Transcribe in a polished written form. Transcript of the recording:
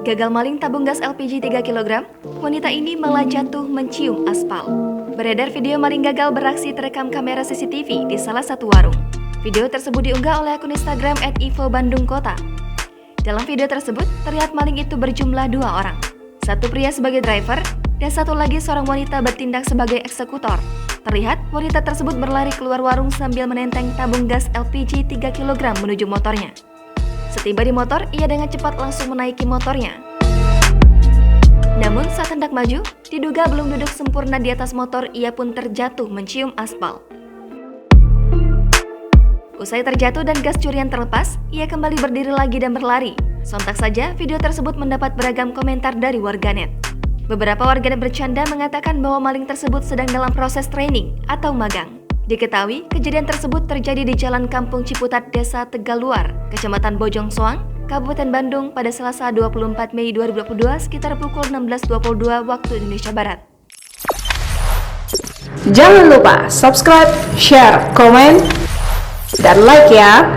Gagal maling tabung gas LPG 3 kg, wanita ini malah jatuh mencium aspal. Beredar video maling gagal beraksi terekam kamera CCTV di salah satu warung. Video tersebut diunggah oleh akun Instagram @ifobandungkota. Dalam video tersebut, terlihat maling itu berjumlah 2 orang. Satu pria sebagai driver, dan satu lagi seorang wanita bertindak sebagai eksekutor. Terlihat, wanita tersebut berlari keluar warung sambil menenteng tabung gas LPG 3 kg menuju motornya. Setiba di motor, ia dengan cepat langsung menaiki motornya. Namun saat hendak maju, diduga belum duduk sempurna di atas motor, ia pun terjatuh mencium aspal. Usai terjatuh dan gas curian terlepas, ia kembali berdiri lagi dan berlari. Sontak saja, video tersebut mendapat beragam komentar dari warganet. Beberapa warganet bercanda mengatakan bahwa maling tersebut sedang dalam proses training atau magang. Diketahui, kejadian tersebut terjadi di Jalan Kampung Ciputat, Desa Tegaluar, Kecamatan Bojong Soang, Kabupaten Bandung pada Selasa 24 Mei 2022 sekitar pukul 16.22 waktu Indonesia Barat. Jangan lupa subscribe, share, komen, dan like ya!